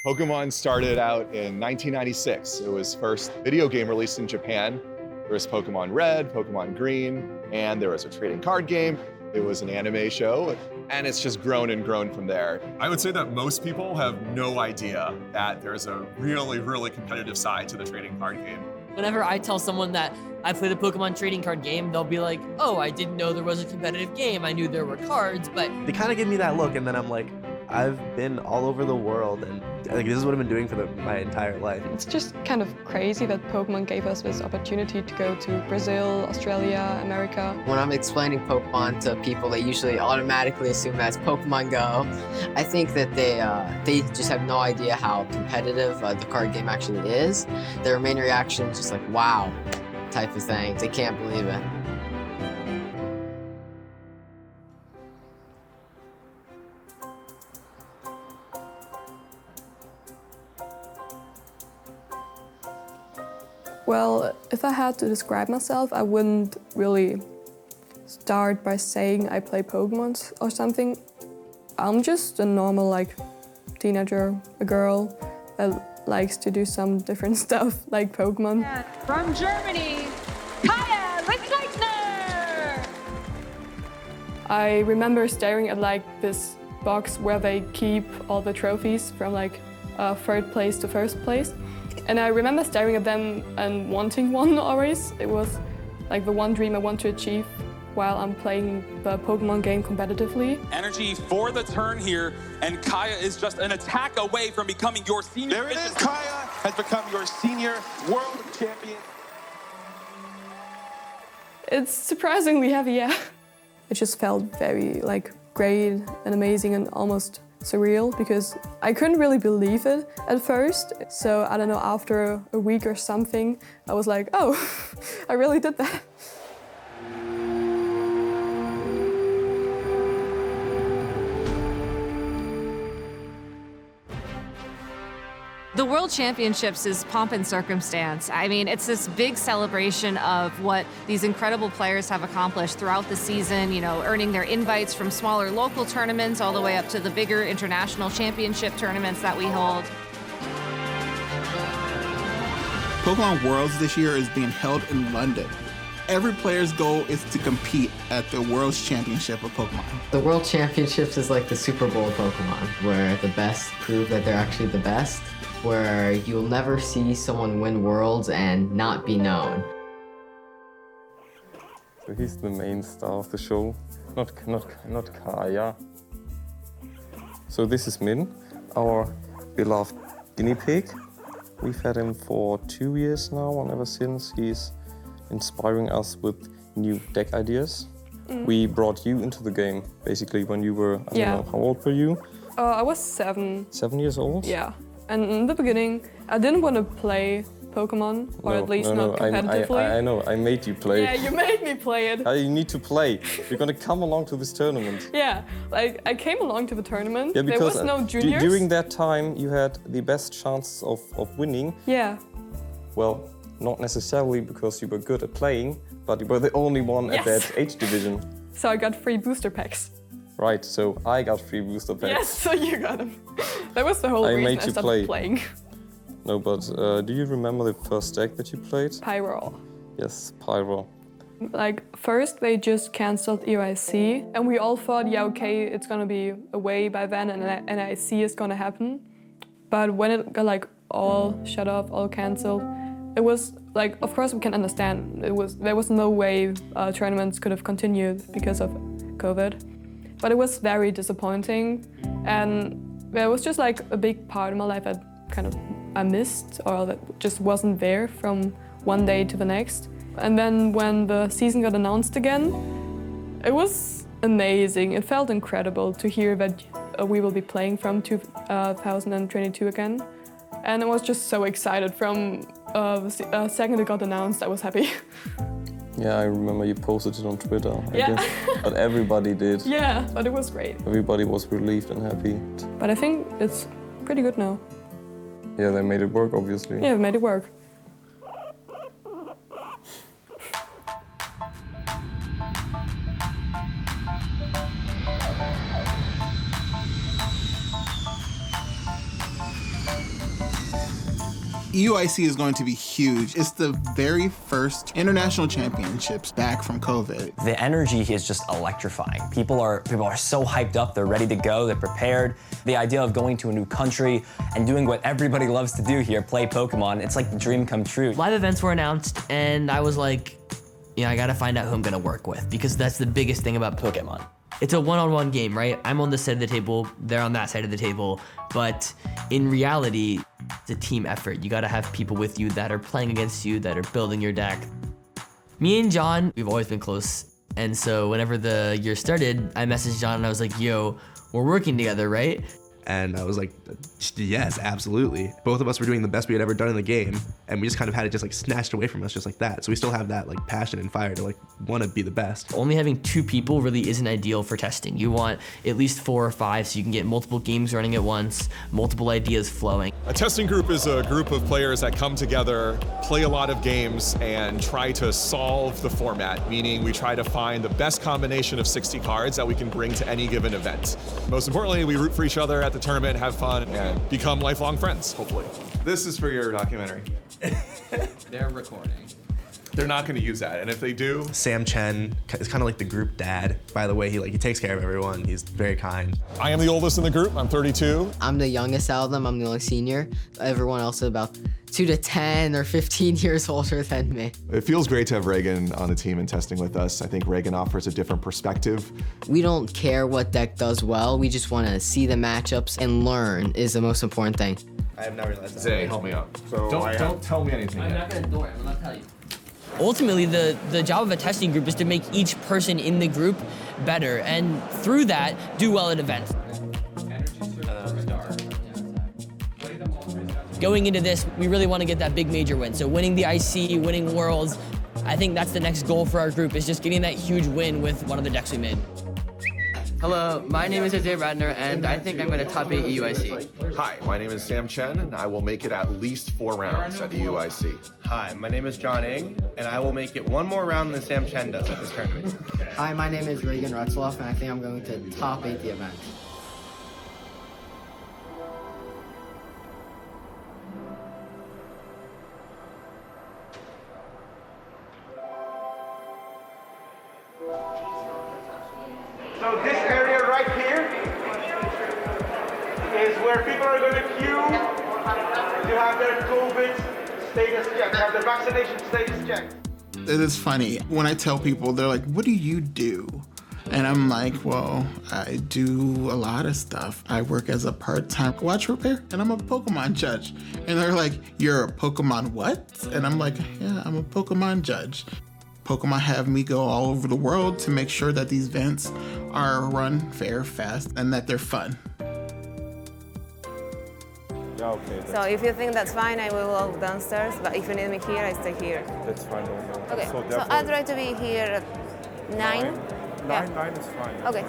Pokemon started out in 1996. It was first video game released in Japan. There was Pokemon Red, Pokemon Green, and there was a trading card game. It was an anime show, and it's just grown and grown from there. I would say that most people have no idea that there's a really, really competitive side to the trading card game. Whenever I tell someone that I played a Pokemon trading card game, they'll be like, oh, I didn't know there was a competitive game. I knew there were cards, but... They kind of give me that look, and then I'm like, I've been all over the world, and like, this is what I've been doing for my entire life. It's just kind of crazy that Pokemon gave us this opportunity to go to Brazil, Australia, America. When I'm explaining Pokemon to people, they usually automatically assume that's Pokemon Go. I think that they just have no idea how competitive the card game actually is. Their main reaction is just like, wow, type of thing. They can't believe it. Well, if I had to describe myself, I wouldn't really start by saying I play Pokemon or something. I'm just a normal, like, teenager, a girl that likes to do some different stuff, like Pokemon. From Germany, Kaya Lichtleitner! I remember staring at, like, this box where they keep all the trophies from, like, third place to first place. And I remember staring at them and wanting one always. It was like the one dream I want to achieve while I'm playing the Pokemon game competitively. Energy for the turn here, and Kaya is just an attack away from becoming your senior. There it is, Kaya has become your senior world champion. It's surprisingly heavy, yeah. It just felt very like great and amazing and almost surreal because I couldn't really believe it at first. So I don't know, after a week or something, I was like, oh, I really did that. The World Championships is pomp and circumstance. I mean, it's this big celebration of what these incredible players have accomplished throughout the season, you know, earning their invites from smaller local tournaments all the way up to the bigger international championship tournaments that we hold. Pokemon Worlds this year is being held in London. Every player's goal is to compete at the World Championship of Pokemon. The World Championships is like the Super Bowl of Pokemon, where the best prove that they're actually the best, where you'll never see someone win Worlds and not be known. So he's the main star of the show, not Kaya. So this is Min, our beloved guinea pig. We've had him for 2 years now, and ever since he's inspiring us with new deck ideas. We brought you into the game, basically, when you were, I don't know, how old were you? I was 7. 7 years old? Yeah. And in the beginning, I didn't want to play Pokemon, or at least not competitively. I know, I made you play. Yeah, you made me play it. You need to play. You're gonna come along to this tournament. Yeah, like I came along to the tournament. Yeah, because there was no juniors. During that time, you had the best chances of winning. Yeah. Well, not necessarily because you were good at playing, but you were the only one at that age division. So I got free booster packs. Right, so I got free booster packs. Yes, so you got them. That was the whole reason I stopped playing. No, but do you remember the first deck that you played? Pyro. Yes, Pyro. Like, first they just cancelled EIC, and we all thought, yeah, okay, it's gonna be away by then, and NIC is gonna happen. But when it got like all shut off, all cancelled, it was like, of course we can understand. There was no way tournaments could have continued because of COVID. But it was very disappointing, and there was just like a big part of my life that I missed, or that just wasn't there from one day to the next. And then when the season got announced again, it was amazing. It felt incredible to hear that we will be playing from 2022 again. And I was just so excited from the second it got announced, I was happy. Yeah, I remember you posted it on Twitter, I guess. But everybody did. Yeah, but it was great. Everybody was relieved and happy. But I think it's pretty good now. Yeah, they made it work, obviously. Yeah, they made it work. EUIC is going to be huge. It's the very first international championships back from COVID. The energy is just electrifying. People are so hyped up, they're ready to go, they're prepared. The idea of going to a new country and doing what everybody loves to do here, play Pokemon, it's like the dream come true. Live events were announced, and I was like, yeah, I gotta find out who I'm gonna work with, because that's the biggest thing about Pokemon. It's a one-on-one game, right? I'm on this side of the table, they're on that side of the table, but in reality, it's a team effort. You gotta have people with you that are playing against you, that are building your deck. Me and John, we've always been close, and so whenever the year started, I messaged John and I was like, yo, we're working together, right? And I was like, yes, absolutely. Both of us were doing the best we had ever done in the game, and we just kind of had it just like snatched away from us just like that. So we still have that like passion and fire to like want to be the best. Only having 2 people really isn't ideal for testing. You want at least 4 or 5 so you can get multiple games running at once, multiple ideas flowing. A testing group is a group of players that come together, play a lot of games, and try to solve the format, meaning we try to find the best combination of 60 cards that we can bring to any given event. Most importantly, we root for each other at the tournament, have fun, and become lifelong friends, hopefully. This is for your documentary. They're recording. They're not going to use that, and if they do... Sam Chen is kind of like the group dad. By the way, he takes care of everyone. He's very kind. I am the oldest in the group. I'm 32. I'm the youngest out of them. I'm the only senior. Everyone else is about 2 to 10 or 15 years older than me. It feels great to have Reagan on the team and testing with us. I think Reagan offers a different perspective. We don't care what deck does well. We just want to see the matchups and learn is the most important thing. I have not realized that. Zay, help me out. So don't tell me anything. I'm not going to do it. I'm not tell you. Ultimately, the job of a testing group is to make each person in the group better, and through that, do well at events. Going into this, we really want to get that big major win. So winning the IC, winning Worlds, I think that's the next goal for our group, is just getting that huge win with one of the decks we made. Hello, my name is Isaiah Radner, and I think I'm going to top 8 EUIC. Hi, my name is Sam Chen, and I will make it at least 4 rounds at the EUIC. Hi, my name is John Ing, and I will make it 1 more round than Sam Chen does at this tournament. Hi, my name is Reagan Retzloff, and I think I'm going to top 8 the event. So this area right here is where people are going to queue to have their COVID status checked, have their vaccination status checked. It is funny. When I tell people, they're like, what do you do? And I'm like, well, I do a lot of stuff. I work as a part-time watch repair, and I'm a Pokemon judge. And they're like, you're a Pokemon what? And I'm like, yeah, I'm a Pokemon judge. Pokemon have me go all over the world to make sure that these events are run fair, fast, and that they're fun. So if you think that's fine, I will go downstairs, but if you need me here, I stay here. That's fine. Okay, so I'll try to be here at 9. 9 is fine. Okay,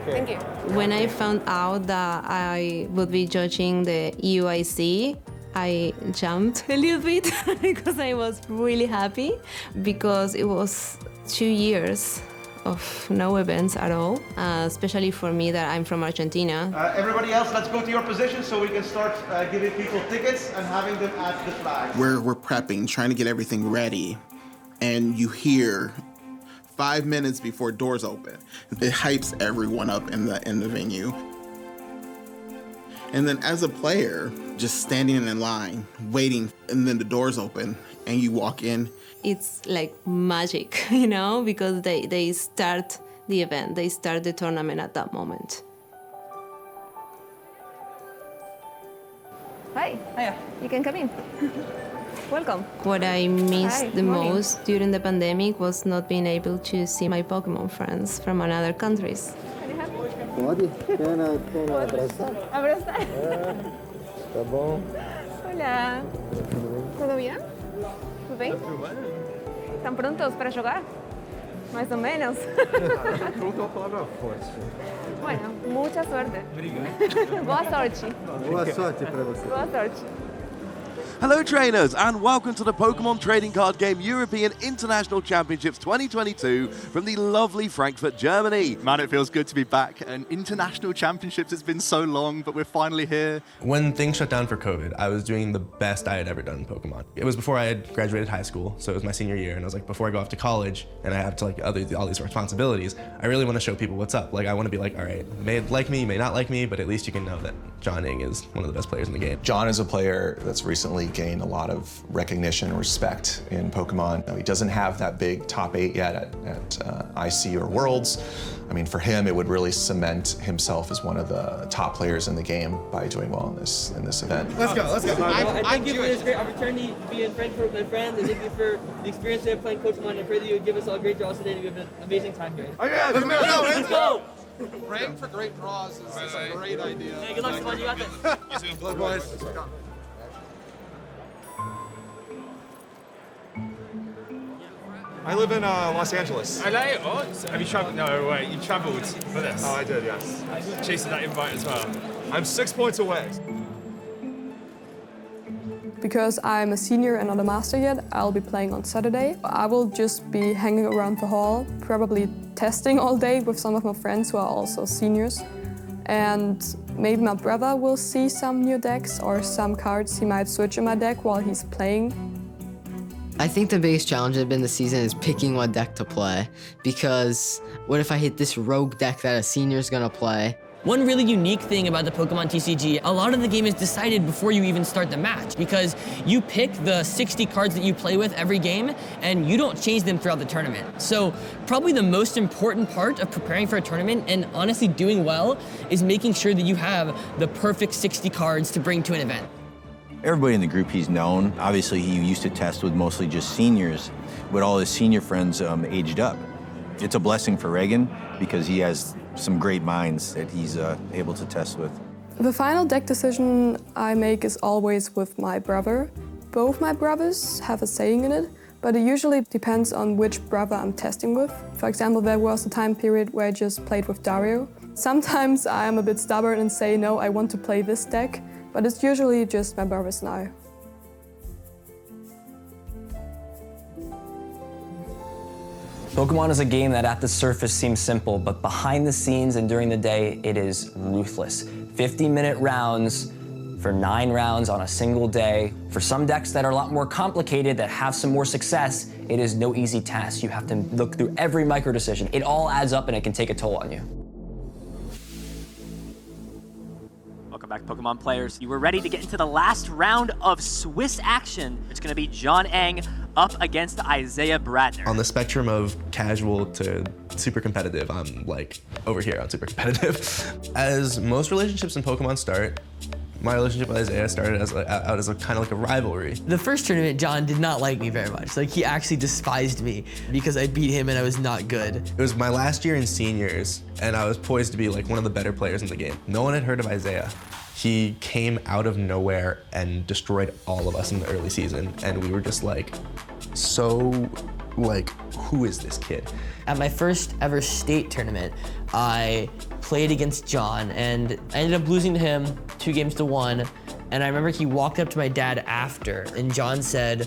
thank you. When I found out that I would be judging the EUIC, I jumped a little bit because I was really happy, because it was 2 years of no events at all, especially for me that I'm from Argentina. Everybody else, let's go to your position so we can start giving people tickets and having them at the flag. We're prepping, trying to get everything ready, and you hear 5 minutes before doors open. It hypes everyone up in the venue. And then as a player, just standing in line, waiting, and then the doors open and you walk in. It's like magic, you know, because they start the event, they start the tournament at that moment. Hi. Hiya. You can come in. Welcome. What I missed the morning. most during the pandemic was not being able to see my Pokemon friends from other countries. Pode? Quer abraçar? Abraçar? Tá bom. Olá. Tudo bem? Tudo bem? Estão prontos para jogar? Mais ou menos? Pronto é uma palavra forte. Bueno, muita sorte. Obrigado. Boa sorte. Boa sorte para você. Boa sorte. Hello trainers and welcome to the Pokemon Trading Card Game European International Championships 2022 from the lovely Frankfurt, Germany. Man, it feels good to be back. And international championships, it's been so long, but we're finally here. When things shut down for COVID, I was doing the best I had ever done in Pokemon. It was before I had graduated high school, so it was my senior year, and I was like, before I go off to college and I have to all these responsibilities, I really want to show people what's up. Like, I want to be like, all right, may like me, may not like me, but at least you can know that John Ing is one of the best players in the game. John is a player that's recently gained a lot of recognition and respect in Pokemon. Now, he doesn't have that big top 8 yet at IC or Worlds. I mean, for him, it would really cement himself as one of the top players in the game by doing well in this event. Let's go. I thank you for this great opportunity to be in Frankfurt with my friends, and thank you for the experience of playing Pokemon. I pray that you would give us all great draws today, and we have an amazing time here. Okay, let's go. Praying for great draws is a great idea. Hey, good luck, Simon. You got this. Good luck, boys. I live in Los Angeles. LA? Oh, have you traveled? No, wait, you traveled for this? Oh, I did, yes. Chasing that invite as well. I'm 6 points away. Because I'm a senior and not a master yet, I'll be playing on Saturday. I will just be hanging around the hall, probably testing all day with some of my friends who are also seniors. And maybe my brother will see some new decks or some cards he might switch in my deck while he's playing. I think the biggest challenge of this season is picking what deck to play, because what if I hit this rogue deck that a senior's gonna play? One really unique thing about the Pokemon TCG, a lot of the game is decided before you even start the match, because you pick the 60 cards that you play with every game, and you don't change them throughout the tournament. So probably the most important part of preparing for a tournament and honestly doing well is making sure that you have the perfect 60 cards to bring to an event. Everybody in the group he's known. Obviously, he used to test with mostly just seniors, but all his senior friends aged up. It's a blessing for Reagan because he has some great minds that he's able to test with. The final deck decision I make is always with my brother. Both my brothers have a saying in it, but it usually depends on which brother I'm testing with. For example, there was a time period where I just played with Dario. Sometimes I am a bit stubborn and say, no, I want to play this deck, but it's usually just my brothers and I. Pokemon is a game that at the surface seems simple, but behind the scenes and during the day, it is ruthless. 50-minute rounds for 9 rounds on a single day. For some decks that are a lot more complicated, that have some more success, it is no easy task. You have to look through every micro decision. It all adds up and it can take a toll on you. Welcome back, Pokemon players. You were ready to get into the last round of Swiss action. It's going to be John Eng up against Isaiah Bradner. On the spectrum of casual to super competitive, I'm like over here on super competitive. As most relationships in Pokemon start, my relationship with Isaiah started out as a kind of like a rivalry. The first tournament, John did not like me very much. Like, he actually despised me because I beat him and I was not good. It was my last year in seniors, and I was poised to be like one of the better players in the game. No one had heard of Isaiah. He came out of nowhere and destroyed all of us in the early season, and we were just like, so, like, who is this kid? At my first ever state tournament, I played against John, and I ended up losing to him 2-1. And I remember he walked up to my dad after, and John said,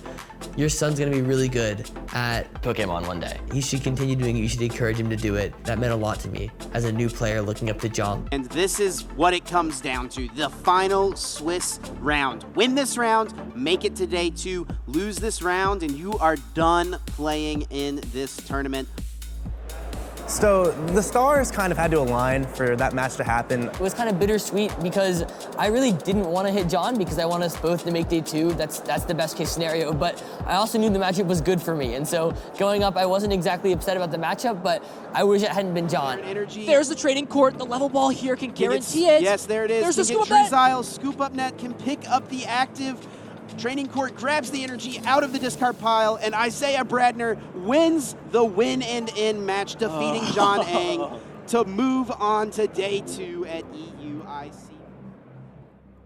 your son's gonna be really good at Pokemon one day. He should continue doing it, you should encourage him to do it. That meant a lot to me as a new player looking up to John. And this is what it comes down to, the final Swiss round. Win this round, make it to day 2, lose this round, and you are done playing in this tournament. So the stars kind of had to align for that match to happen. It was kind of bittersweet because I really didn't want to hit John because I want us both to make day 2. That's the best case scenario, but I also knew the matchup was good for me. And so going up, I wasn't exactly upset about the matchup, but I wish it hadn't been John. There's the trading court. The level ball here can guarantee it. Yes, there it is. There's the scoop up net. Drizzile, scoop up net can pick up the active. Training court grabs the energy out of the discard pile, and Isaiah Bradner wins the win and in match, defeating John Eng to move on to day 2 at EUIC.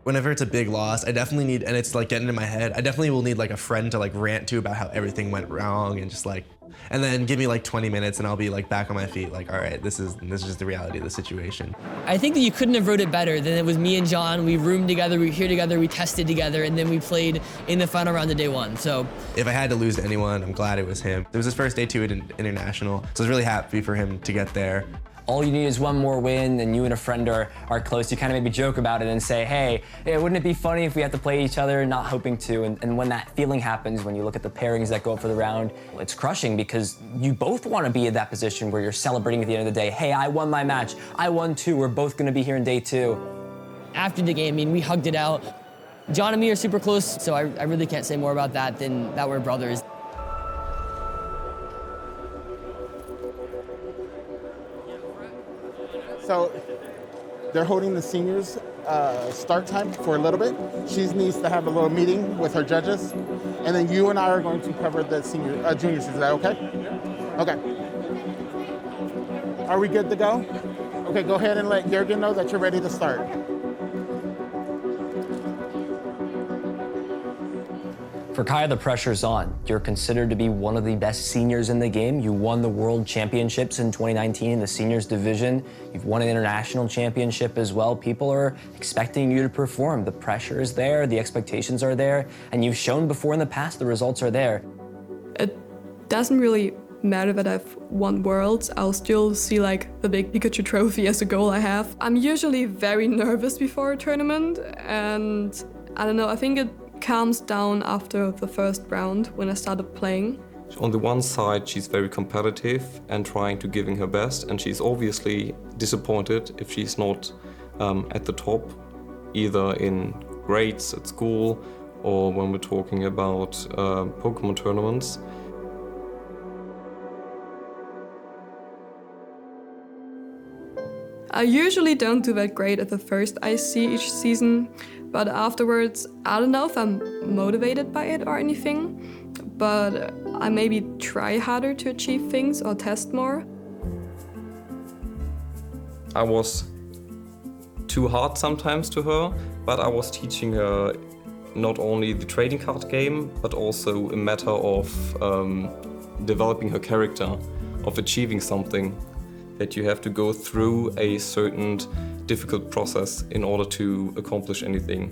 Whenever it's a big loss, I definitely need, and it's like getting in my head, I definitely will need like a friend to like rant to about how everything went wrong and just like And then give me like 20 minutes and I'll be like back on my feet, like, all right, this is just the reality of the situation. I think that you couldn't have wrote it better than it was me and John. We roomed together, we were here together, we tested together, and then we played in the final round of day one. So if I had to lose to anyone, I'm glad it was him. It was his first day 2 at International, so I was really happy for him to get there. All you need is one more win, and you and a friend are close. You kind of maybe joke about it and say, hey, wouldn't it be funny if we had to play each other, not hoping to? And when that feeling happens, when you look at the pairings that go up for the round, it's crushing because you both want to be in that position where you're celebrating at the end of the day. Hey, I won my match. I won too. We're both going to be here in day 2. After the game, I mean, we hugged it out. John and me are super close, so I really can't say more about that than that we're brothers. So they're holding the seniors start time for a little bit. She needs to have a little meeting with her judges. And then you and I are going to cover the juniors. Is that okay? Okay. Are we good to go? Okay, go ahead and let Jürgen know that you're ready to start. For Kaya, the pressure's on. You're considered to be one of the best seniors in the game. You won the World Championships in 2019 in the seniors division. You've won an international championship as well. People are expecting you to perform. The pressure is there, the expectations are there, and you've shown before in the past the results are there. It doesn't really matter that I've won Worlds. I'll still see like the big Pikachu trophy as a goal I have. I'm usually very nervous before a tournament, and I don't know, I think it calms down after the first round when I started playing. On the one side, she's very competitive and trying to giving her best, and she's obviously disappointed if she's not at the top, either in grades at school or when we're talking about Pokemon tournaments. I usually don't do that great at the first IC each season, but afterwards, I don't know if I'm motivated by it or anything, but I maybe try harder to achieve things or test more. I was too hard sometimes to her, but I was teaching her not only the trading card game, but also a matter of developing her character, of achieving something. That you have to go through a certain difficult process in order to accomplish anything.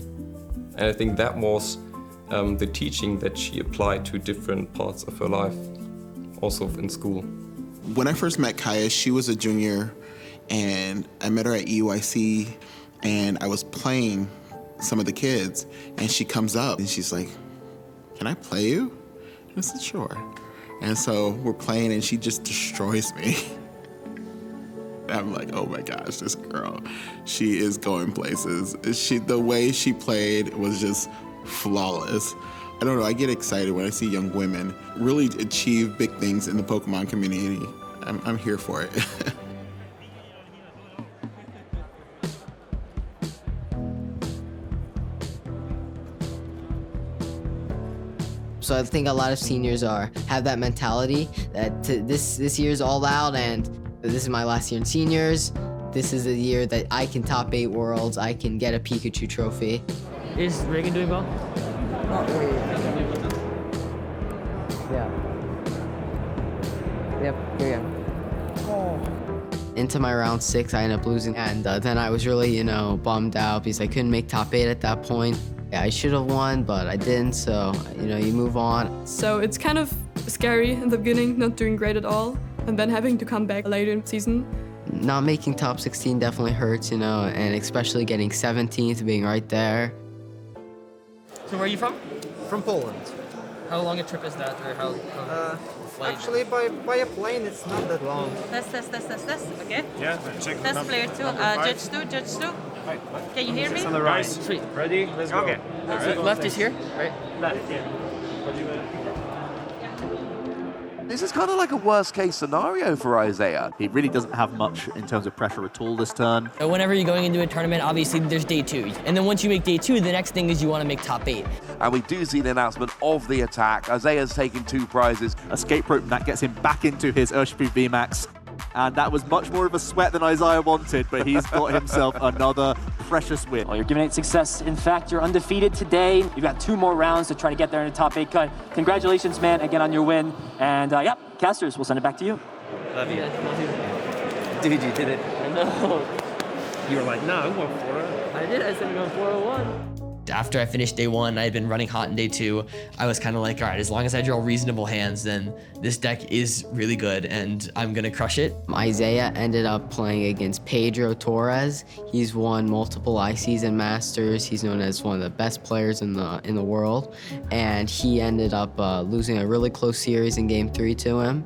And I think that was the teaching that she applied to different parts of her life, also in school. When I first met Kaya, she was a junior, and I met her at EUIC, and I was playing some of the kids, and she comes up and she's like, "Can I play you?" I said, "Sure." And so we're playing, and she just destroys me. I'm like, oh my gosh, this girl, she is going places. The way she played was just flawless. I don't know, I get excited when I see young women really achieve big things in the Pokemon community. I'm here for it. So I think a lot of seniors have that mentality that this year's all out, and this is my last year in seniors. This is the year that I can top 8 worlds. I can get a Pikachu trophy. Is Reagan doing well? Not really. Yeah. Yep, here we go. Into my round 6, I ended up losing, and then I was really, bummed out because I couldn't make top 8 at that point. Yeah, I should have won, but I didn't, so, you move on. So it's kind of scary in the beginning, not doing great at all, and then having to come back later in the season. Not making top 16 definitely hurts, and especially getting 17th, being right there. So where are you from? From Poland. How long a trip is that, or how flight? Actually, by a plane, it's not that long. Test. Okay. Yeah, check. Test player 2. Judge 2. Can you hear me? It's on the right. Sweet. Ready? Let's go. Okay. So left is here, right? Left, yeah. This is kind of like a worst case scenario for Isaiah. He really doesn't have much in terms of pressure at all this turn. So whenever you're going into a tournament, obviously there's day 2. And then once you make day 2, the next thing is you want to make top 8. And we do see the announcement of the attack. Isaiah's taking 2 prizes. Escape rope, that gets him back into his Urshifu VMAX. and that was much more of a sweat than Isaiah wanted, but he's got himself another precious win. Well, you're giving it success. In fact, you're undefeated today. You've got 2 more rounds to try to get there in the top 8 cut. Congratulations, man, again on your win. And yeah, casters, we'll send it back to you. Love you. Dude, you did it. I know. You were like, no, I'm going 4-0. I did. I said I'm going 401. After I finished day 1, I had been running hot in day 2. I was kind of like, all right, as long as I draw reasonable hands, then this deck is really good and I'm gonna crush it. Isaiah ended up playing against Pedro Torres. He's won multiple ICs and Masters. He's known as one of the best players in the world. And he ended up losing a really close series in game 3 to him.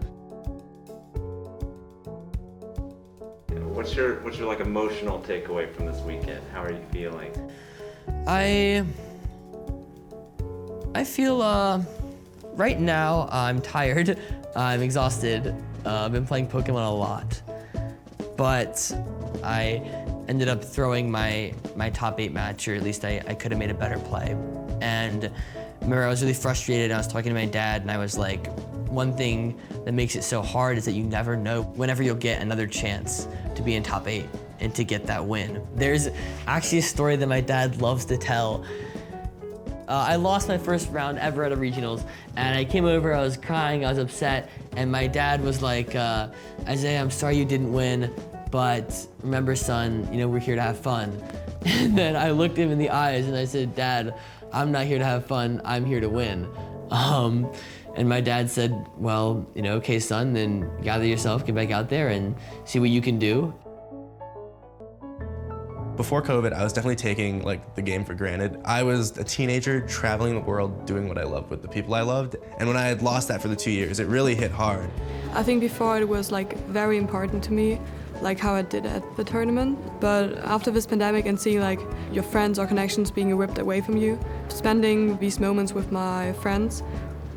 What's your like emotional takeaway from this weekend? How are you feeling? I feel, right now, I'm tired, I'm exhausted, I've been playing Pokemon a lot, but I ended up throwing my top 8 match, or at least I could have made a better play. And remember, I was really frustrated, I was talking to my dad, and I was like, one thing that makes it so hard is that you never know whenever you'll get another chance to be in top 8. And to get that win. There's actually a story that my dad loves to tell. I lost my first round ever at a regionals, and I came over, I was crying, I was upset, and my dad was like, Isaiah, I'm sorry you didn't win, but remember, son, you know, we're here to have fun. And then I looked him in the eyes and I said, Dad, I'm not here to have fun, I'm here to win. And my dad said, well, you know, okay, son, then gather yourself, get back out there and see what you can do. Before COVID, I was definitely taking like the game for granted. I was a teenager traveling the world doing what I loved with the people I loved. And when I had lost that for the 2 years, it really hit hard. I think before it was like very important to me, like how I did at the tournament. But after this pandemic and seeing like your friends or connections being ripped away from you, spending these moments with my friends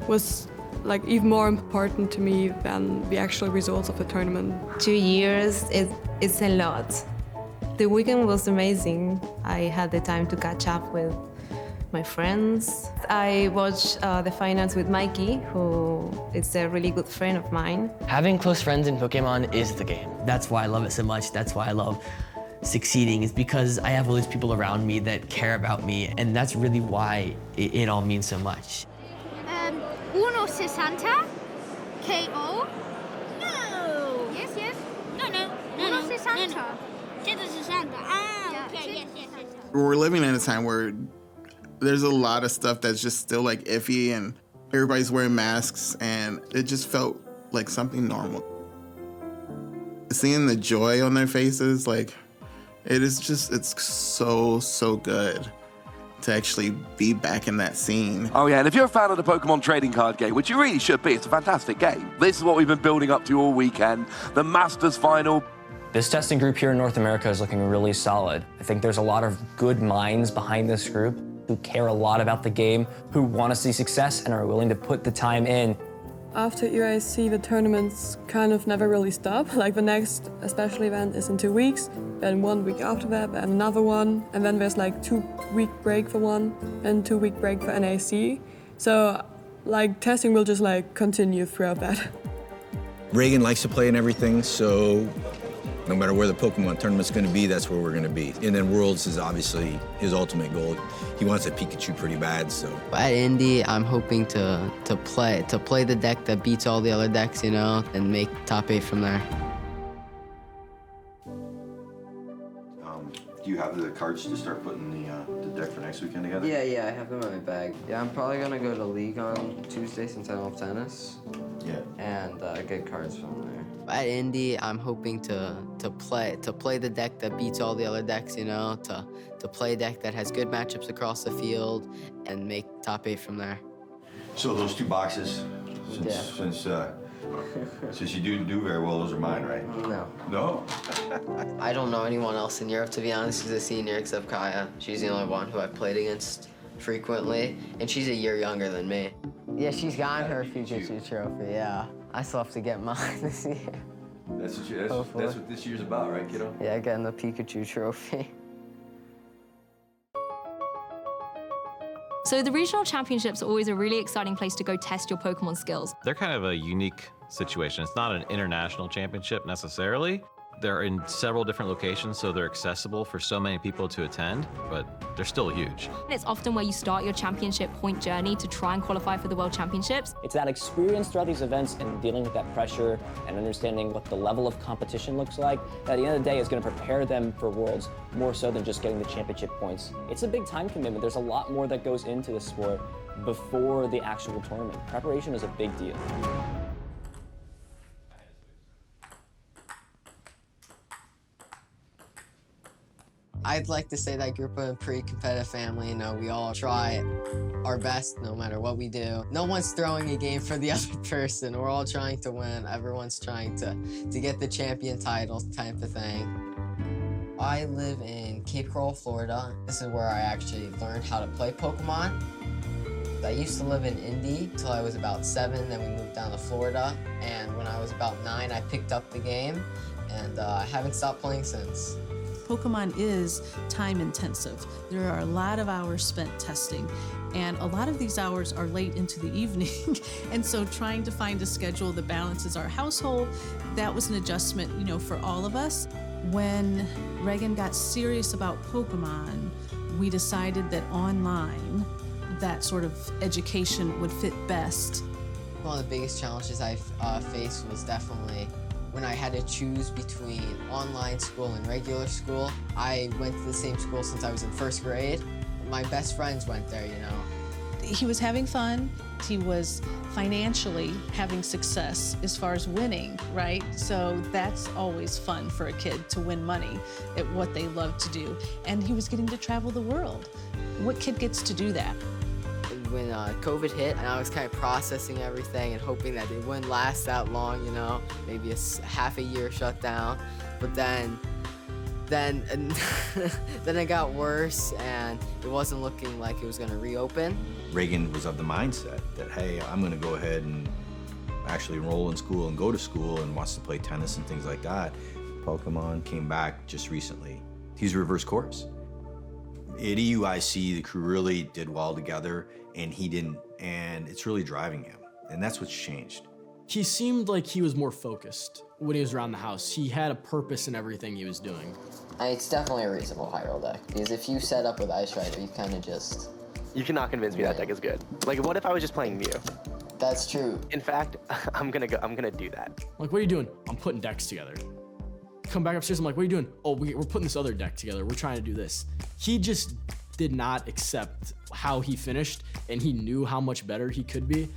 was like even more important to me than the actual results of the tournament. 2 years is a lot. The weekend was amazing. I had the time to catch up with my friends. I watched the finals with Mikey, who is a really good friend of mine. Having close friends in Pokemon is the game. That's why I love it so much. That's why I love succeeding, is because I have all these people around me that care about me, and that's really why it all means so much. 160 KO? No! Yes, yes. No. 160. We're living in a time where there's a lot of stuff that's just still like iffy and everybody's wearing masks, and it just felt like something normal. Seeing the joy on their faces, like it's so good to actually be back in that scene. Oh yeah, and if you're a fan of the Pokemon trading card game, which you really should be, it's a fantastic game. This is what we've been building up to all weekend, the Masters Final. This testing group here in North America is looking really solid. I think there's a lot of good minds behind this group who care a lot about the game, who want to see success and are willing to put the time in. After EIC, the tournaments kind of never really stop. Like the next special event is in 2 weeks, then 1 week after that, and another one, and then there's like 2-week break for one, and 2-week break for NAC. So like testing will just like continue throughout that. Reagan likes to play in everything, so no matter where the Pokemon tournament's going to be, that's where we're going to be. And then Worlds is obviously his ultimate goal. He wants a Pikachu pretty bad, so. At Indy, I'm hoping to play the deck that beats all the other decks, you know, and make top 8 from there. Do you have the cards to start putting the deck for next weekend together? Yeah, I have them in my bag. Yeah, I'm probably gonna go to League on Tuesday since I don't have tennis. Yeah. And get cards from there. At Indy, I'm hoping to play the deck that beats all the other decks, you know, to play a deck that has good matchups across the field and make top 8 from there. So those 2 boxes, since you do very well, those are mine, right? No. No? I don't know anyone else in Europe, to be honest, who's a senior except Kaya. She's the only one who I've played against frequently, and she's a year younger than me. Yeah, she's gotten her Pikachu trophy, yeah. I still have to get mine this year. That's what this year's about, right, kiddo? Yeah, getting the Pikachu trophy. So the regional championships are always a really exciting place to go test your Pokemon skills. They're kind of a unique situation. It's not an international championship necessarily. They're in several different locations, so they're accessible for so many people to attend, but they're still huge. It's often where you start your championship point journey to try and qualify for the World Championships. It's that experience throughout these events and dealing with that pressure and understanding what the level of competition looks like, that at the end of the day is going to prepare them for Worlds more so than just getting the championship points. It's a big time commitment. There's a lot more that goes into the sport before the actual tournament. Preparation is a big deal. I'd like to say that I grew up in a pretty competitive family. You know, we all try our best no matter what we do. No one's throwing a game for the other person. We're all trying to win. Everyone's trying to get the champion title type of thing. I live in Cape Coral, Florida. This is where I actually learned how to play Pokemon. I used to live in Indy till I was about 7, then we moved down to Florida. And when I was about 9, I picked up the game, and I haven't stopped playing since. Pokemon is time intensive. There are a lot of hours spent testing, and a lot of these hours are late into the evening. And so trying to find a schedule that balances our household, that was an adjustment, you know, for all of us. When Reagan got serious about Pokemon, we decided that online, that sort of education would fit best. One of the biggest challenges I faced was definitely when I had to choose between online school and regular school. I went to the same school since I was in 1st grade. My best friends went there, you know. He was having fun. He was financially having success as far as winning, right? So that's always fun for a kid, to win money at what they love to do. And he was getting to travel the world. What kid gets to do that? When COVID hit, and I was kind of processing everything and hoping that it wouldn't last that long, you know, maybe half a year shutdown. But then it got worse, and it wasn't looking like it was going to reopen. Reagan was of the mindset that, hey, I'm going to go ahead and actually enroll in school and go to school, and wants to play tennis and things like that. Pokemon came back just recently. He's reverse course. At EUIC, the crew really did well together, and he didn't, and it's really driving him, and that's what's changed. He seemed like he was more focused when he was around the house. He had a purpose in everything he was doing. It's definitely a reasonable high roll deck, because if you set up with Ice Rider, you kind of just... You cannot convince me that deck is good. Like, what if I was just playing Mew? That's true. In fact, I'm gonna do that. Like, what are you doing? I'm putting decks together. Come back upstairs, I'm like, what are you doing? Oh, we're putting this other deck together. We're trying to do this. He just did not accept how he finished, and he knew how much better he could be.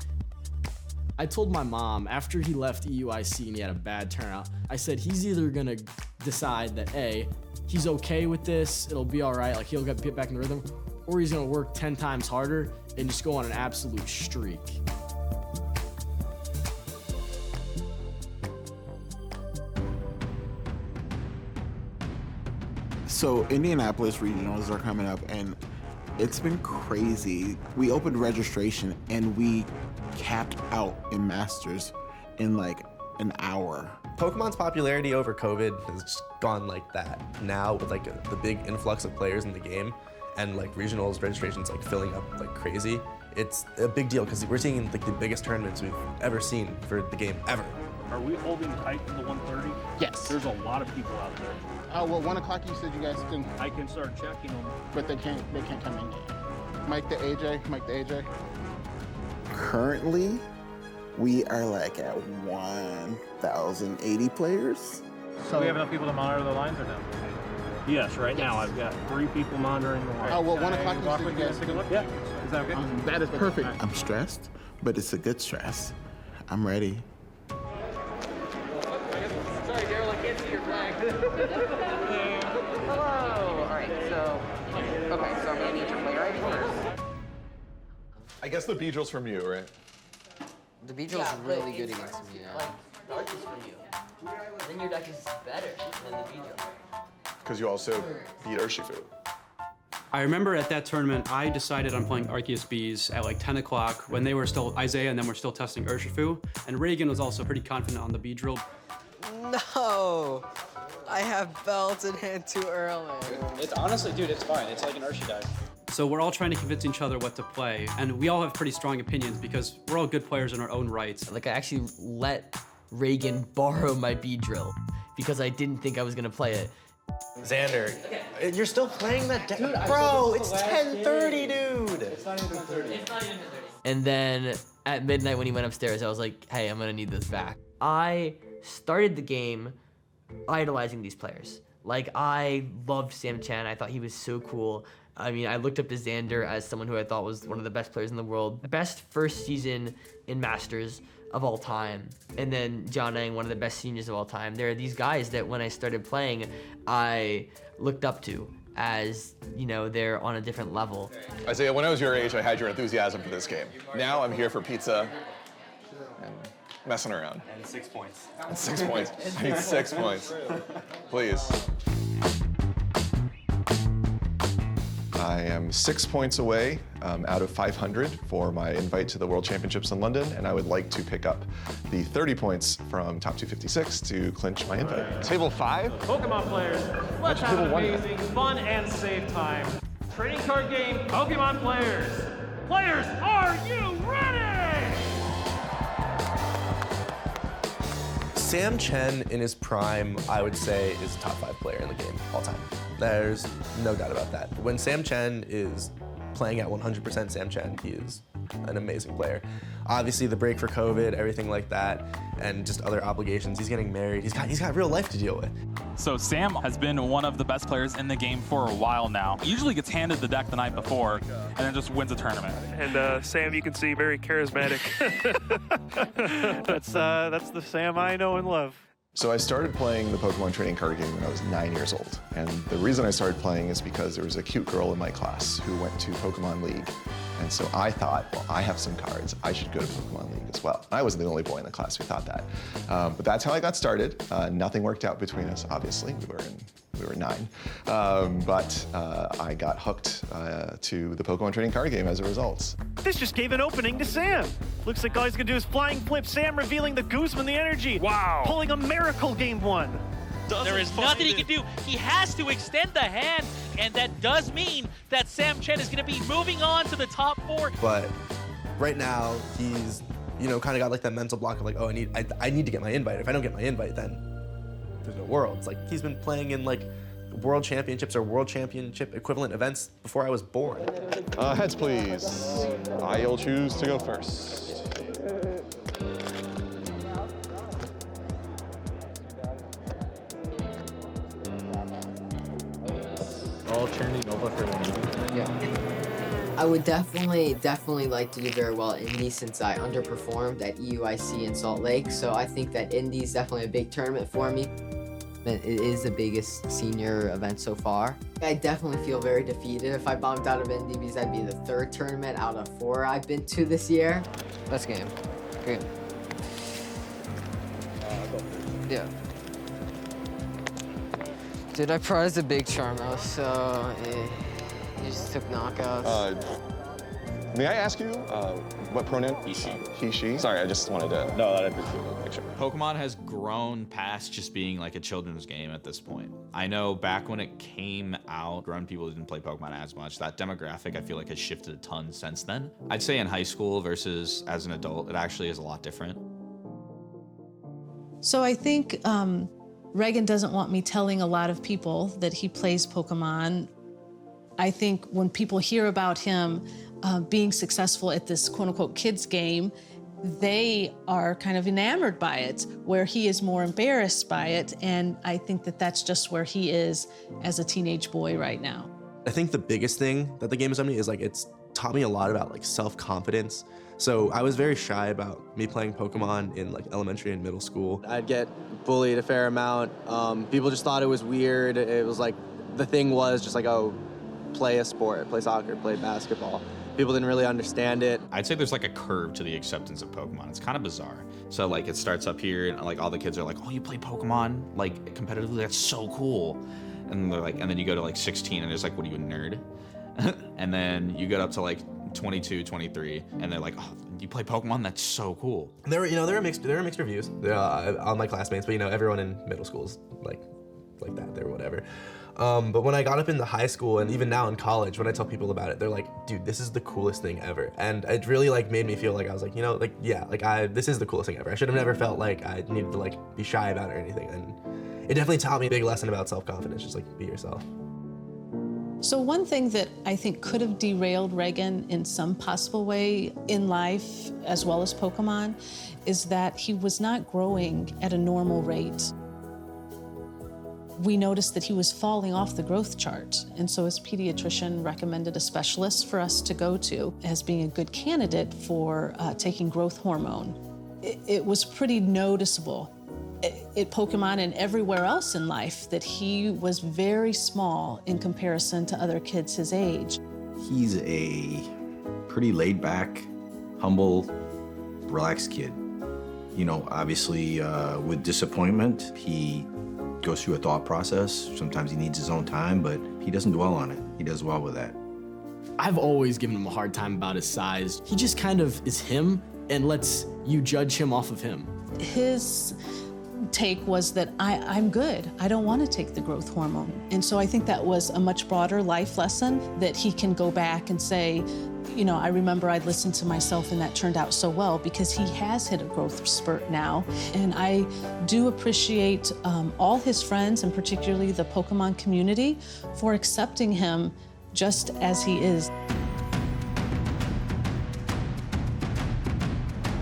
I told my mom after he left EUIC and he had a bad turnout, I said he's either gonna decide that A, he's okay with this, it'll be all right, like he'll get back in the rhythm, or he's gonna work 10 times harder and just go on an absolute streak. So Indianapolis regionals are coming up, and it's been crazy. We opened registration and we capped out in Masters in like an hour. Pokemon's popularity over COVID has just gone like that. Now with like the big influx of players in the game and like regionals registrations like filling up like crazy, it's a big deal because we're seeing like the biggest tournaments we've ever seen for the game ever. Are we holding tight to the 130? Yes. There's a lot of people out there. Oh, well, 1 o'clock you said you guys can... I can start checking them. But they can't come in yet. Mike the AJ. Currently, we are like at 1,080 players. So do we have enough people to monitor the lines or no? Yes, right now I've got 3 people monitoring the lines. Oh, well, 1 o'clock you said you guys take a look? Yeah. Is that okay? That is perfect. I'm stressed, but it's a good stress. I'm ready. Sorry, Daryl, I can't see your flag. Hello. All right, so I'm gonna need your player ID first. I guess the Beedrill's from you, right? The Beedrill's really good against me, yeah. Dark is from you. Then your deck is better than the Beedrill. Because you also beat Urshifu. I remember at that tournament, I decided on playing Arceus Bees at like 10 o'clock when they were still Isaiah and then we're still testing Urshifu. And Reagan was also pretty confident on the Beedrill. No! I have belts in hand too early. It's honestly, dude, it's fine. It's like an Urshi deck. So we're all trying to convince each other what to play, and we all have pretty strong opinions because we're all good players in our own rights. Like I actually let Reagan borrow my Beedrill because I didn't think I was gonna play it. Xander, you're still playing that deck? Bro, it's 10:30, dude! It's not even 30. And then at midnight when he went upstairs, I was like, hey, I'm gonna need this back. I started the game idolizing these players. Like, I loved Sam Chan. I thought he was so cool. I mean, I looked up to Xander as someone who I thought was one of the best players in the world. Best first season in Masters of all time. And then John Eng, one of the best seniors of all time. There are these guys that when I started playing, I looked up to as, you know, they're on a different level. Isaiah, when I was your age, I had your enthusiasm for this game. Now I'm here for pizza and messing around. And 6 points. And 6 points. I need 6 points. Please. I am 6 points away out of 500 for my invite to the World Championships in London, and I would like to pick up the 30 points from top 256 to clinch my invite. Table 5? Pokemon players, let's have an amazing, fun, and safe time. Trading card game, Pokemon players. Players, are you ready? Sam Chen in his prime, I would say, is a top 5 player in the game all time. There's no doubt about that. When Sam Chen is playing at 100% Sam Chen, he is an amazing player. Obviously, the break for COVID, everything like that, and just other obligations. He's getting married. He's got real life to deal with. So Sam has been one of the best players in the game for a while now. He usually gets handed the deck the night before and then just wins a tournament. And Sam, you can see, very charismatic. That's the Sam I know and love. So I started playing the Pokemon trading card game when I was 9 years old. And the reason I started playing is because there was a cute girl in my class who went to Pokemon League. And so I thought, well, I have some cards. I should go to Pokemon League as well. I wasn't the only boy in the class who thought that. But that's how I got started. Nothing worked out between us, obviously. We were 9. But I got hooked to the Pokemon trading card game as a result. This just gave an opening to Sam. Looks like all he's gonna do is flying flip. Sam revealing the Guzman, the energy. Wow. Pulling a miracle game 1. There is nothing he can do. He has to extend the hand, and that does mean that Sam Chen is going to be moving on to the top 4. But right now, he's, you know, kind of got like that mental block of like, oh, I need to get my invite. If I don't get my invite, then there's no world. It's like he's been playing in like world championships or world championship equivalent events before I was born. Heads, please. I'll choose to go first. All turning over for the meeting. Yeah. I would definitely like to do very well at Indy since I underperformed at EUIC in Salt Lake. So I think that Indy is definitely a big tournament for me. It is the biggest senior event so far. I definitely feel very defeated if I bombed out of Indy because that'd be the 3rd tournament out of 4 I've been to this year. Let's game. Great. Yeah. Dude, I prized a big charm though, so you just took knockouts. May I ask you what pronoun? He, she. He, she? Sorry, I just wanted to. No, that I appreciate the picture. Pokemon has grown past just being like a children's game at this point. I know back when it came out, grown people didn't play Pokemon as much. That demographic, I feel like, has shifted a ton since then. I'd say in high school versus as an adult, it actually is a lot different. So I think Reagan doesn't want me telling a lot of people that he plays Pokemon. I think when people hear about him being successful at this quote-unquote kids game, they are kind of enamored by it, where he is more embarrassed by it. And I think that that's just where he is as a teenage boy right now. I think the biggest thing that the game has done me is like it's taught me a lot about like self-confidence. So I was very shy about me playing Pokemon in like elementary and middle school. I'd get bullied a fair amount. People just thought it was weird. It was like, the thing was just like, oh, play a sport, play soccer, play basketball. People didn't really understand it. I'd say there's like a curve to the acceptance of Pokemon. It's kind of bizarre. So like it starts up here and like all the kids are like, oh, you play Pokemon like competitively? That's so cool. And they're like, and then you go to like 16 and it's like, what are you, a nerd? And then you get up to like 22, 23, and they're like, oh, you play Pokemon? That's so cool. There were mixed reviews on my classmates, but you know, everyone in middle school is like that, they're whatever. But when I got up into high school and even now in college, when I tell people about it, they're like, dude, this is the coolest thing ever. And it really like made me feel like I was like, you know, like, yeah, like this is the coolest thing ever. I should have never felt like I needed to like be shy about it or anything. And it definitely taught me a big lesson about self-confidence, just like be yourself. So one thing that I think could have derailed Reagan in some possible way in life, as well as Pokemon, is that he was not growing at a normal rate. We noticed that he was falling off the growth chart, and so his pediatrician recommended a specialist for us to go to as being a good candidate for taking growth hormone. It was pretty noticeable at Pokemon and everywhere else in life that he was very small in comparison to other kids his age. He's a pretty laid back, humble, relaxed kid. You know, obviously with disappointment, he goes through a thought process. Sometimes he needs his own time, but he doesn't dwell on it. He does well with that. I've always given him a hard time about his size. He just kind of is him and lets you judge him off of him. His take was that I'm good. I don't want to take the growth hormone. And so I think that was a much broader life lesson that he can go back and say, you know, I remember I listened to myself and that turned out so well, because he has hit a growth spurt now. And I do appreciate all his friends, and particularly the Pokemon community, for accepting him just as he is.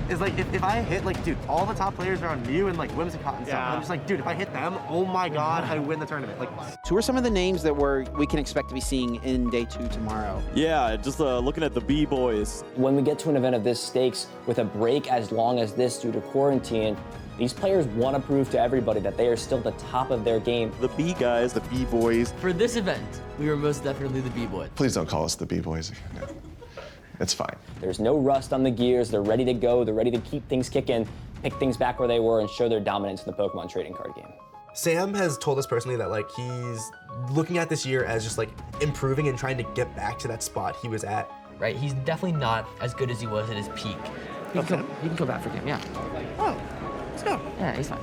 Is like, if I hit, like, dude, all the top players are on Mew and like Whimsicott and stuff. I'm just like, dude, if I hit them, oh my God, I win the tournament. Like, So who are some of the names that we can expect to be seeing in day 2 tomorrow? Yeah, just looking at the B-boys. When we get to an event of this stakes with a break as long as this due to quarantine, these players want to prove to everybody that they are still the top of their game. The B guys, the B boys. For this event, we were most definitely the B-boys. Please don't call us the B-boys. No. It's fine. There's no rust on the gears. They're ready to go. They're ready to keep things kicking, pick things back where they were, and show their dominance in the Pokemon trading card game. Sam has told us personally that like he's looking at this year as just like improving and trying to get back to that spot he was at. Right, he's definitely not as good as he was at his peak. He can go back for game, yeah. oh, let's go. Yeah, he's fine.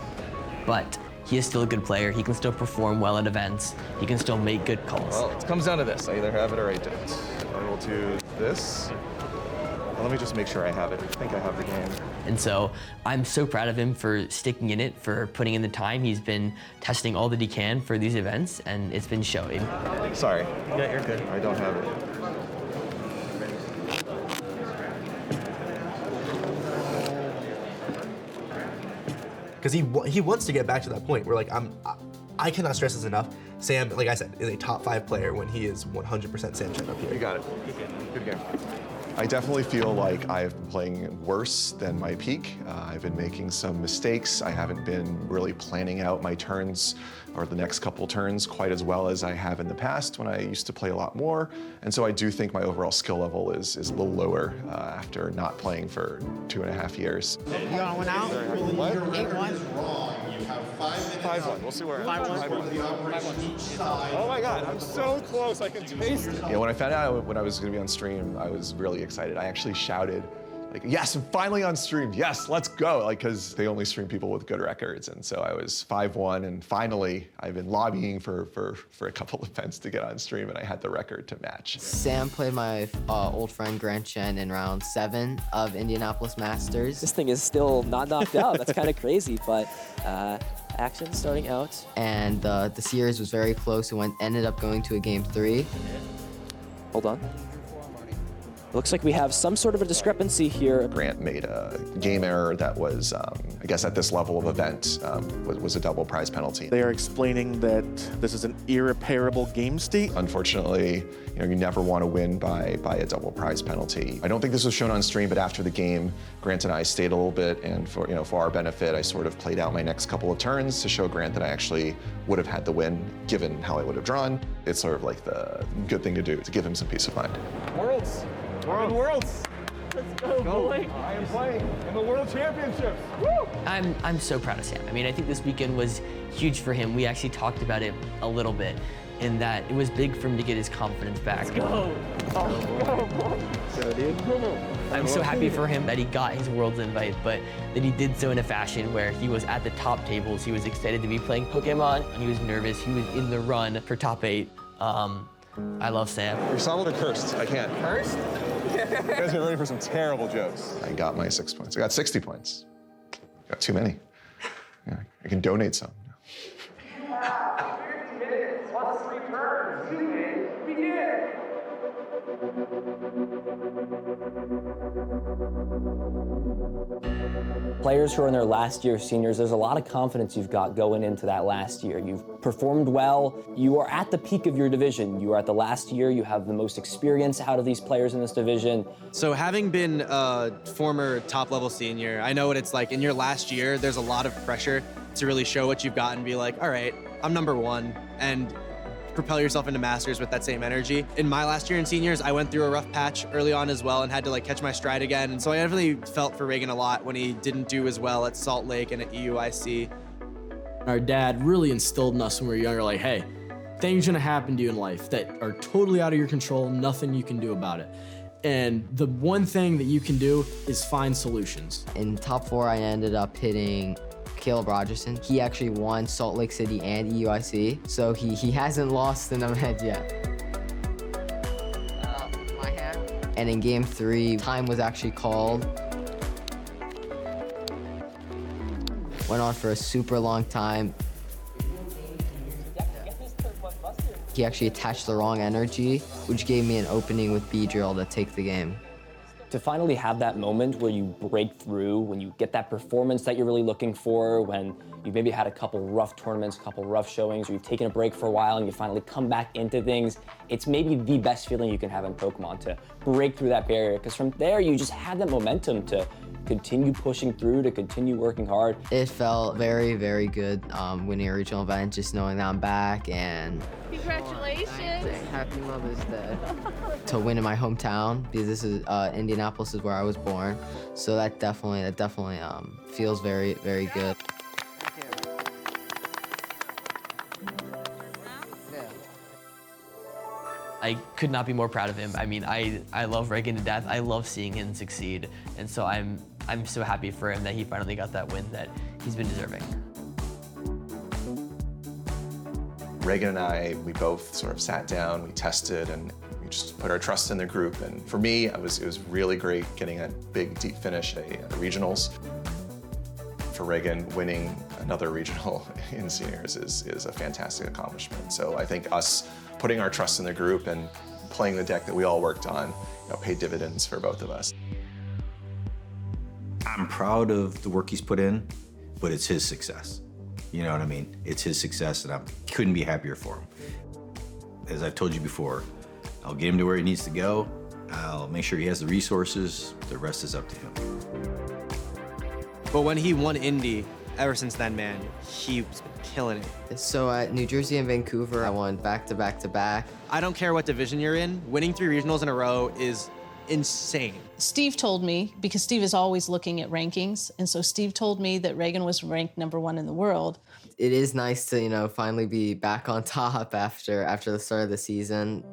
But he is still a good player. He can still perform well at events. He can still make good calls. Well, it comes down to this. I either have it or I don't. I will do this. Well, let me just make sure I have it. I think I have the game. And so I'm so proud of him for sticking in it, for putting in the time. He's been testing all that he can for these events, and it's been showing. Sorry. Yeah, you're good. I don't have it. Because he wants to get back to that point where like I cannot stress this enough. Sam, like I said, is a top 5 player when he is 100% Sam Chen up here. You got it. Good game. I definitely feel like I've been playing worse than my peak. I've been making some mistakes. I haven't been really planning out my turns or the next couple turns quite as well as I have in the past when I used to play a lot more. And so I do think my overall skill level is a little lower after not playing for 2.5 years. You want one out? What? 8-1. 5-1. We'll see where I am. 5-1. Oh my God, I'm so close. I can taste it. When I found out when I was going to be on stream, I was really excited. I actually shouted, like, yes, I'm finally on stream. Yes, let's go. Like, because they only stream people with good records. And so I was 5-1. And finally, I've been lobbying for a couple of events to get on stream, and I had the record to match. Sam played my old friend Grant Chen in round 7 of Indianapolis Masters. This thing is still not knocked out. That's kind of crazy, but action starting out. And the series was very close. It ended up going to a game 3. Hold on. Looks like we have some sort of a discrepancy here. Grant made a game error that was, I guess at this level of event, was a double prize penalty. They are explaining that this is an irreparable game state. Unfortunately, you never want to win by a double prize penalty. I don't think this was shown on stream, but after the game, Grant and I stayed a little bit, and for our benefit, I sort of played out my next couple of turns to show Grant that I actually would have had the win, given how I would have drawn. It's sort of like the good thing to do to give him some peace of mind. Worlds. We're in Worlds. Let's go, boy. I am playing in the World Championships. Woo! I'm so proud of Sam. I mean, I think this weekend was huge for him. We actually talked about it a little bit, in that it was big for him to get his confidence back. Let's go. Oh, boy. Go, dude. I'm so happy for him that he got his Worlds invite, but that he did so in a fashion where he was at the top tables. He was excited to be playing Pokemon, and he was nervous. He was in the run for top 8. I love Sam. You're solid or cursed? I can't. Cursed? You guys are ready for some terrible jokes. I got my 6 points. I got 60 points. Got too many. Yeah, I can donate some. 50 minutes plus 3 turns. You may begin. Players who are in their last year seniors, there's a lot of confidence you've got going into that last year. You've performed well. You are at the peak of your division. You are at the last year. You have the most experience out of these players in this division. So having been a former top-level senior, I know what it's like. In your last year, there's a lot of pressure to really show what you've got and be like, all right, I'm #1, and propel yourself into Masters with that same energy. In my last year in seniors, I went through a rough patch early on as well and had to catch my stride again. And so I definitely felt for Reagan a lot when he didn't do as well at Salt Lake and at EUIC. Our dad really instilled in us when we were younger, like, hey, things gonna happen to you in life that are totally out of your control, nothing you can do about it. And the one thing that you can do is find solutions. In top 4, I ended up hitting Caleb Rogerson. He actually won Salt Lake City and EUIC, so he hasn't lost in the head yet. My hand. And in game 3, time was actually called. Went on for a super long time. He actually attached the wrong energy, which gave me an opening with B-Drill to take the game. To finally have that moment where you break through, when you get that performance that you're really looking for, when you've maybe had a couple rough tournaments, a couple rough showings, or you've taken a break for a while and you finally come back into things, it's maybe the best feeling you can have in Pokemon, to break through that barrier, because from there you just have that momentum to continue pushing through, to continue working hard. It felt very, very good winning a regional event, just knowing that I'm back, and congratulations. Happy Mother's Day. To win in my hometown, because this is Indianapolis is where I was born, so that definitely feels very, very good. I could not be more proud of him. I mean, I love Reagan to death. I love seeing him succeed, and so I'm so happy for him that he finally got that win that he's been deserving. Reagan and I, we both sort of sat down, we tested, and we just put our trust in the group. And for me, it was really great getting a big, deep finish at the regionals. For Reagan, winning another regional in seniors is a fantastic accomplishment. So I think us putting our trust in the group and playing the deck that we all worked on, paid dividends for both of us. I'm proud of the work he's put in, but it's his success. You know what I mean? It's his success, and I couldn't be happier for him. As I've told you before, I'll get him to where he needs to go. I'll make sure he has the resources. The rest is up to him. But when he won Indy, ever since then, man, he's been killing it. So at New Jersey and Vancouver, I won back-to-back-to-back. I don't care what division you're in, winning 3 regionals in a row is insane. Steve told me, because Steve is always looking at rankings, and so Steve told me that Reagan was ranked #1 in the world. It is nice to, finally be back on top after the start of the season.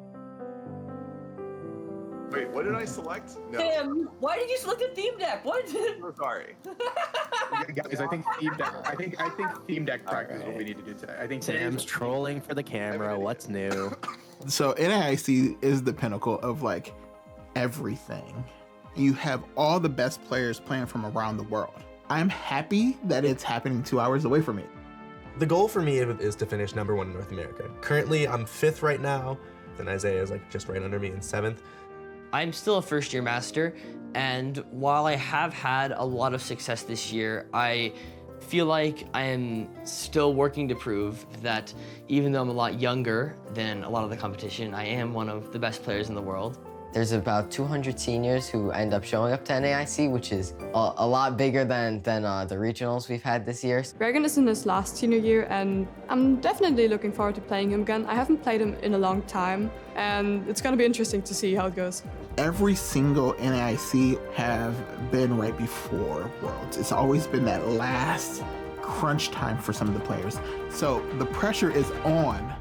Wait, what did I select? No. Sam, why did you select a theme deck? What? I'm sorry. Guys, I think theme deck. I think theme deck practice is what we need to do today. I think Sam's trolling for the camera. What's new? So NAIC is the pinnacle of everything. You have all the best players playing from around the world. I'm happy that it's happening 2 hours away from me. The goal for me is to finish #1 in North America. Currently, I'm 5th right now, and Isaiah is just right under me in 7th. I'm still a first-year master, and while I have had a lot of success this year, I feel like I am still working to prove that even though I'm a lot younger than a lot of the competition, I am one of the best players in the world. There's about 200 seniors who end up showing up to NAIC, which is a lot bigger than the regionals we've had this year. Reagan is in his last senior year, and I'm definitely looking forward to playing him again. I haven't played him in a long time, and it's going to be interesting to see how it goes. Every single NAIC have been right before Worlds. It's always been that last crunch time for some of the players. So the pressure is on